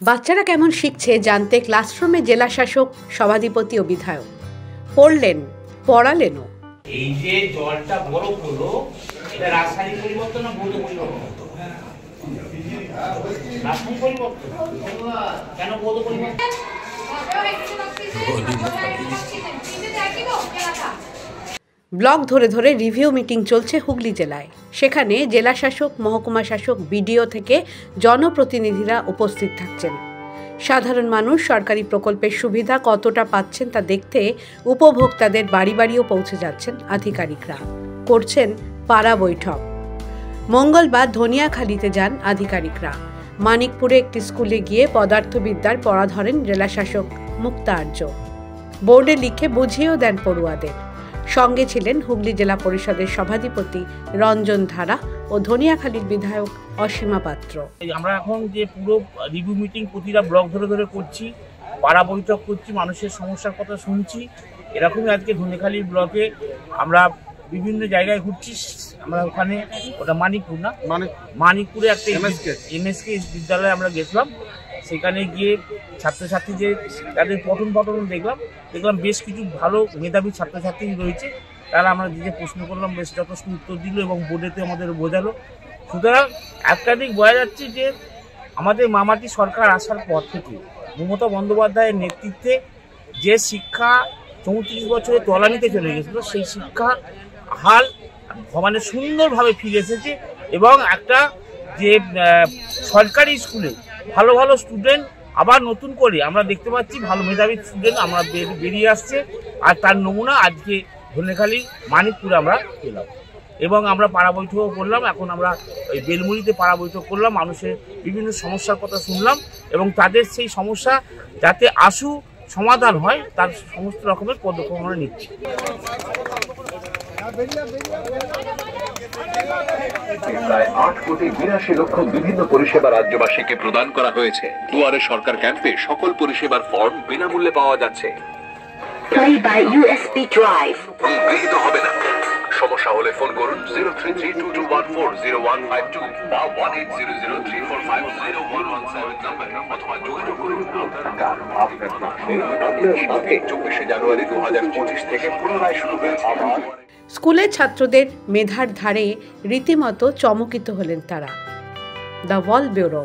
বাচ্চারা কেমন শিখছে জানতে ক্লাসরুমে জেলা শাসক, সভাধিপতি ও বিধায়ক পড়লেন, পড়ালেনও। এই যে জলটা বরফ হলো, এটা রাসায়নিক পরিবর্তন না ভৌত পরিবর্তন? রাসায়নিক পরিবর্তন। কেন ভৌত পরিবর্তন? ব্লক ধরে ধরে রিভিউ মিটিং চলছে হুগলি জেলায়। সেখানে জেলা শাসক, মহকুমা শাসক, বিডিও থেকে জনপ্রতিনিধিরা উপস্থিত থাকছেন। সাধারণ মানুষ সরকারি প্রকল্পের সুবিধা কতটা পাচ্ছেন তা দেখতে উপভোক্তাদের বাড়ি বাড়িও পৌঁছে যাচ্ছেন আধিকারিকরা। করছেন পাড়া বৈঠক। মঙ্গলবার ধনিয়াখালীতে যান আধিকারিকরা। মানিকপুরে একটি স্কুলে গিয়ে পদার্থবিদ্যার পড়া ধরেন জেলা শাসক মুক্তা আর্য। বোর্ডে লিখে বুঝিয়েও দেন পড়ুয়াদের। সঙ্গে ছিলেন হুগলি জেলা পরিষদের সভাধিপতি রঞ্জন ধারা ও ধনিয়াখালীর বিধায়ক অসীমা পাত্র। আমরা এখন যে পুরো রিভিউ মিটিং প্রতিটা ব্লক ধরে ধরে করছি, পাড়া বৈঠক করছি, মানুষের সমস্যার কথা শুনছি। এরকমই আজকে ধনিয়াখালী ব্লকে আমরা বিভিন্ন জায়গায় ঘুরছি। আমরা ওখানে, ওটা মানিকপুর না, মানিকপুরে একটা এমএসকে বিদ্যালয়ে আমরা গেছিলাম। সেখানে গিয়ে ছাত্রছাত্রীদের তাদের পঠন দেখলাম বেশ কিছু ভালো মেধাবী ছাত্রছাত্রী রয়েছে। তারা আমরা যে প্রশ্ন করলাম বেশ যথেষ্ট উত্তর দিল এবং বোর্ডেতে আমাদের বোঝালো। সুতরাং একটা দিক বোঝা যাচ্ছে যে আমাদের মামাটি সরকার আসার পর থেকে মমতা বন্দ্যোপাধ্যায়ের নেতৃত্বে যে শিক্ষা 34 বছরে তলানিতে চলে গেছিল, সেই শিক্ষা হাল মানে সুন্দরভাবে ফিরে এসেছে। এবং একটা যে সরকারি স্কুলে ভালো ভালো স্টুডেন্ট আবার নতুন করে আমরা দেখতে পাচ্ছি, ভালো মেধাবী স্টুডেন্ট আমরা বেরিয়ে আসছে। আর তার নমুনা আজকে ধনিয়াখালী মানিকপুরে আমরা পেলাম। এবং আমরা পাড়া বৈঠকও করলাম। এখন আমরা ওই বেলমুড়িতে পাড়া বৈঠক করলাম, মানুষের বিভিন্ন সমস্যার কথা শুনলাম এবং তাদের সেই সমস্যা যাতে সমাধান হয় তার সমস্ত রকমের পদক্ষেপ আমরা নিচ্ছি। প্রায় 8,82,00,000 বিভিন্ন পরিষেবা রাজ্যবাসীকে প্রদান করা হয়েছে। দুয়ারে সরকার ক্যাম্পে সকল পরিষেবার ফর্ম বিনামূল্যে পাওয়া যাচ্ছে। গৃহীত হবে না। সমস্যা হলে ফোন করুন 033221400152 বা 180034500117 নম্বরে, অথবা যোগাযোগ করুন আপনার সাথে। 24শে জানুয়ারি 2025 থেকে পুনরায় শুরু হয়েছে। স্কুলের ছাত্রদের মেধার ধারে রীতিমতো চমকিত হলেন তারা। The wall bureau.